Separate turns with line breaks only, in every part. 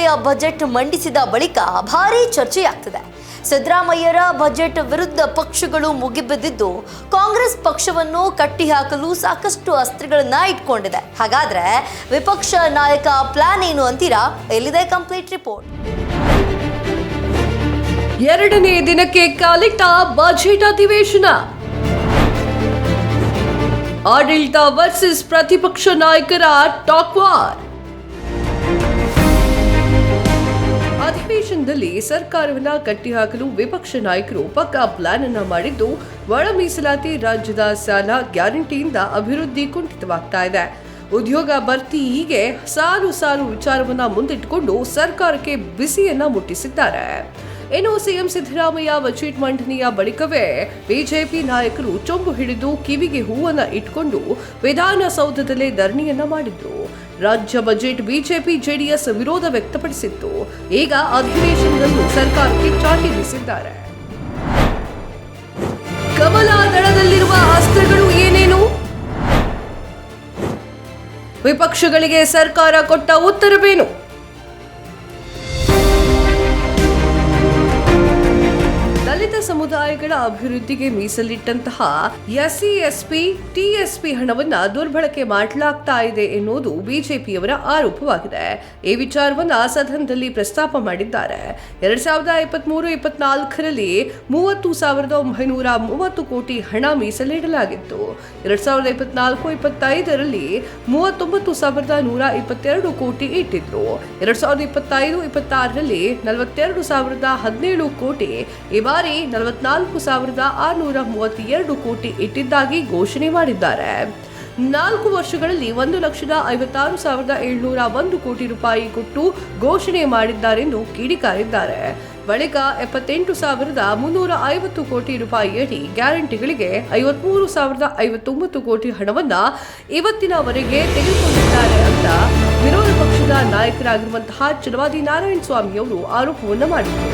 Siddaramaiah budget ಮಂಡಿಸಿದ ಬಳಿಕ ಭಾರೀ ಚರ್ಚೆಯಾಗ್ತಿದೆ. ಸಿದ್ದರಾಮಯ್ಯರ ಬಜೆಟ್ ವಿರುದ್ಧ ಪಕ್ಷಗಳು ಮುಗಿಬಿದ್ದಿದ್ದು ಕಾಂಗ್ರೆಸ್ ಪಕ್ಷವನ್ನು ಕಟ್ಟಿಹಾಕಲು ಸಾಕಷ್ಟು ಅಸ್ತ್ರಗಳನ್ನ ಇಟ್ಕೊಂಡಿದೆ. ಹಾಗಾದ್ರೆ ವಿಪಕ್ಷ ನಾಯಕ ಪ್ಲಾನ್ ಏನು ಅಂತೀರಾ? ಎಲ್ಲಿದೆ ಕಂಪ್ಲೀಟ್ ರಿಪೋರ್ಟ್.
ಎರಡನೇ ದಿನಕ್ಕೆ ಕಾಲಿಟ್ಟ ಬಜೆಟ್ ಅಧಿವೇಶನ. ಆಡಳಿತ ವರ್ಸಸ್ ಪ್ರತಿಪಕ್ಷ ನಾಯಕರ ಟಾಕ್ ವಾರ್. ಅಧಿವೇಶನದಲ್ಲಿ ಸರ್ಕಾರವನ್ನ ಕಟ್ಟಿಹಾಕಲು ವಿಪಕ್ಷ ನಾಯಕರು ಪಕ್ಕಾ ಪ್ಲಾನ್ ಅನ್ನ ಮಾಡಿದ್ದು, ಒಳ ಮೀಸಲಾತಿ, ರಾಜ್ಯದ ಸಾಲ ಗ್ಯಾರಂಟಿಯಿಂದ ಅಭಿವೃದ್ಧಿ ಕುಂಠಿತವಾಗ್ತಾ ಇದೆ. ಉದ್ಯೋಗ ಭರ್ತಿ, ಹೀಗೆ ಸಾಲು ವಿಚಾರವನ್ನ ಮುಂದಿಟ್ಟುಕೊಂಡು ಸರ್ಕಾರಕ್ಕೆ ಬಿಸಿಯನ್ನ ಮುಟ್ಟಿಸಿದ್ದಾರೆ. ಇನ್ನು ಸಿಎಂ ಸಿದ್ದರಾಮಯ್ಯ ಬಜೆಟ್ ಮಂಡನೆಯ ಬಳಿಕವೇ ಬಿಜೆಪಿ ನಾಯಕರು ಚೊಂಬು ಹಿಡಿದು ಕಿವಿಗೆ ಹೂವನ್ನ ಇಟ್ಕೊಂಡು ವಿಧಾನಸೌಧದಲ್ಲೇ ಧರಣಿಯನ್ನ ಮಾಡಿದ್ರು. ರಾಜ್ಯ ಬಜೆಟ್ ಬಿಜೆಪಿ ಜೆಡಿಎಸ್ ವಿರೋಧ ವ್ಯಕ್ತಪಡಿಸಿತ್ತು. ಈಗ ಅಧಿವೇಶನದಲ್ಲೂ ಸರ್ಕಾರಕ್ಕೆ ಚಾಟಿ ಬೀಸಿದ್ದಾರೆ. ಕಮಲ ದಳದಲ್ಲಿರುವ ಅಸ್ತ್ರಗಳು ಏನೇನು? ವಿಪಕ್ಷಗಳಿಗೆ ಸರ್ಕಾರ ಕೊಟ್ಟ ಉತ್ತರವೇನು? ದಲಿತ ಸಮುದಾಯಗಳ ಅಭಿವೃದ್ಧಿಗೆ ಮೀಸಲಿಟ್ಟಂತಹ ಎಸ್ಸಿ, ಎಸ್ಪಿ, ಟಿಎಸ್ಪಿ ಹಣವನ್ನ ದುರ್ಬಳಕೆ ಮಾಡಲಾಗ್ತಾ ಇದೆ ಎನ್ನುವುದು ಬಿಜೆಪಿಯವರ ಆರೋಪವಾಗಿದೆ. ಈ ವಿಚಾರವನ್ನ ಸದನದಲ್ಲಿ ಪ್ರಸ್ತಾಪ ಮಾಡಿದ್ದಾರೆ. 2023-24ರಲ್ಲಿ 30,930 ಕೋಟಿ ಹಣ ಮೀಸಲಿಡಲಾಗಿತ್ತು. 2024-25ರಲ್ಲಿ 39,122 ಕೋಟಿ ಇಟ್ಟಿದ್ರು. 2025-26ರಲ್ಲಿ 42,017 ಕೋಟಿ, ಈ ಬಾರಿ 44,632 ಕೋಟಿ ಇಟ್ಟಿದ್ದಾಗಿ ಘೋಷಣೆ ಮಾಡಿದ್ದಾರೆ. 4 ವರ್ಷಗಳಲ್ಲಿ 1,56,701 ಕೋಟಿ ರೂಪಾಯಿ ಕೊಟ್ಟು ಘೋಷಣೆ ಮಾಡಿದ್ದಾರೆಂದು ಕಿಡಿಕಾರಿದ್ದಾರೆ. ಬಳಿಕ 78,350 ಕೋಟಿ ರೂಪಾಯಿಯಡಿ ಗ್ಯಾರಂಟಿಗಳಿಗೆ 53,059 ಕೋಟಿ ಹಣವನ್ನ ಇವತ್ತಿನವರೆಗೆ ತೆಗೆದುಕೊಂಡಿದ್ದಾರೆ ಅಂತ ವಿರೋಧ ಪಕ್ಷದ ನಾಯಕರಾಗಿರುವಂತಹ ಛಲವಾದಿ ನಾರಾಯಣಸ್ವಾಮಿಯವರು ಆರೋಪವನ್ನು ಮಾಡಿದರು.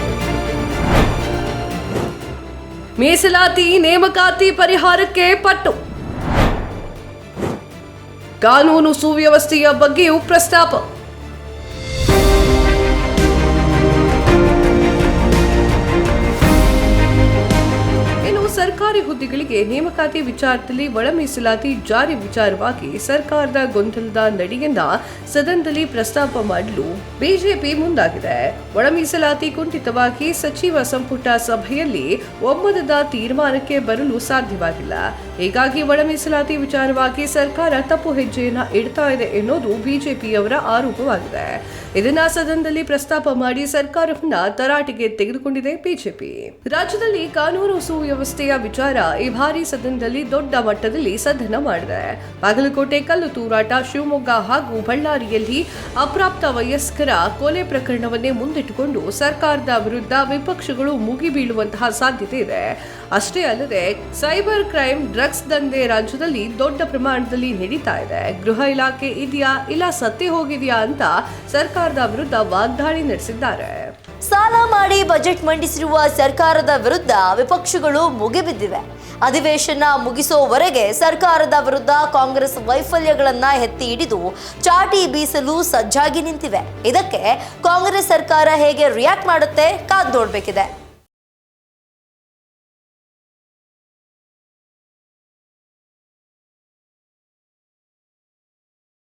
ಮೀಸಲಾತಿ, ನೇಮಕಾತಿ ಪರಿಹಾರಕ್ಕೆ ಪಟ್ಟು. ಕಾನೂನು ಸುವ್ಯವಸ್ಥೆಯ ಬಗ್ಗೆಯೂ ಪ್ರಸ್ತಾಪ. ಸರ್ಕಾರಿ ಹುದ್ದೆಗಳಿಗೆ ನೇಮಕಾತಿ ವಿಚಾರದಲ್ಲಿ ಒಳ ಮೀಸಲಾತಿ ಜಾರಿ ವಿಚಾರವಾಗಿ ಸರ್ಕಾರದ ಗೊಂದಲದ ನಡೆಯನ್ನ ಸದನದಲ್ಲಿ ಪ್ರಸ್ತಾಪ ಮಾಡಲು ಬಿಜೆಪಿ ಮುಂದಾಗಿದೆ. ಒಳ ಮೀಸಲಾತಿ ಕುಂಠಿತವಾಗಿ ಸಚಿವ ಸಂಪುಟ ಸಭೆಯಲ್ಲಿ ಒಮ್ಮತದ ತೀರ್ಮಾನಕ್ಕೆ ಬರಲು ಸಾಧ್ಯವಾಗಿಲ್ಲ. ಹೀಗಾಗಿ ಒಳ ಮೀಸಲಾತಿ ವಿಚಾರವಾಗಿ ಸರ್ಕಾರ ತಪ್ಪು ಹೆಜ್ಜೆಯನ್ನ ಇಡ್ತಾ ಇದೆ ಎನ್ನುವುದು ಬಿಜೆಪಿಯವರ ಆರೋಪವಾಗಿದೆ. ಇದನ್ನ ಸದನದಲ್ಲಿ ಪ್ರಸ್ತಾಪ ಮಾಡಿ ಸರ್ಕಾರವನ್ನ ತರಾಟೆಗೆ ತೆಗೆದುಕೊಂಡಿದೆ ಬಿಜೆಪಿ. ರಾಜ್ಯದಲ್ಲಿ ಕಾನೂನು ಸುವ್ಯವಸ್ಥೆಯ ವಿಚಾರ ಈ ಬಾರಿ ಸದನದಲ್ಲಿ ದೊಡ್ಡ ಮಟ್ಟದಲ್ಲಿ ಸದನ ಮಾಡಿದೆ. ಬಾಗಲಕೋಟೆ ಕಲ್ಲು ತೂರಾಟ, ಶಿವಮೊಗ್ಗ ಹಾಗೂ ಬಳ್ಳಾರಿಯಲ್ಲಿ ಅಪ್ರಾಪ್ತ ವಯಸ್ಕರ ಕೊಲೆ ಪ್ರಕರಣವನ್ನೇ ಮುಂದಿಟ್ಟುಕೊಂಡು ಸರ್ಕಾರದ ವಿರುದ್ಧ ವಿಪಕ್ಷಗಳು ಮುಗಿಬೀಳುವಂತಹ ಸಾಧ್ಯತೆ ಇದೆ. ಅಷ್ಟೇ ಅಲ್ಲದೆ ಸೈಬರ್ ಕ್ರೈಮ್, ಡ್ರಗ್ಸ್ ದಂಧೆ ರಾಜ್ಯದಲ್ಲಿ ದೊಡ್ಡ ಪ್ರಮಾಣದಲ್ಲಿ ನಡೀತಾ ಇದೆ. ಗೃಹ ಇಲಾಖೆ ಇದೆಯಾ ಇಲ್ಲ ಸತ್ತೇ ಹೋಗಿದೆಯಾ ಅಂತ ಸರ್ಕಾರದ ವಿರುದ್ಧ ವಾಗ್ದಾಳಿ ನಡೆಸಿದ್ದಾರೆ.
ಸಾಲ ಮಾಡಿ ಬಜೆಟ್ ಮಂಡಿಸಿರುವ ಸರ್ಕಾರದ ವಿರುದ್ಧ ವಿಪಕ್ಷಗಳು ಮುಗಿಬಿದ್ದಿವೆ. ಅಧಿವೇಶನ ಮುಗಿಸೋವರೆಗೆ ಸರ್ಕಾರದ ವಿರುದ್ಧ ಕಾಂಗ್ರೆಸ್ ವೈಫಲ್ಯಗಳನ್ನ ಎತ್ತಿ ಹಿಡಿದು ಚಾಟಿ ಬೀಸಲು ಸಜ್ಜಾಗಿ ನಿಂತಿವೆ. ಇದಕ್ಕೆ ಕಾಂಗ್ರೆಸ್ ಸರ್ಕಾರ ಹೇಗೆ ರಿಯಾಕ್ಟ್ ಮಾಡುತ್ತೆ ಕಾದ್ ನೋಡ್ಬೇಕಿದೆ.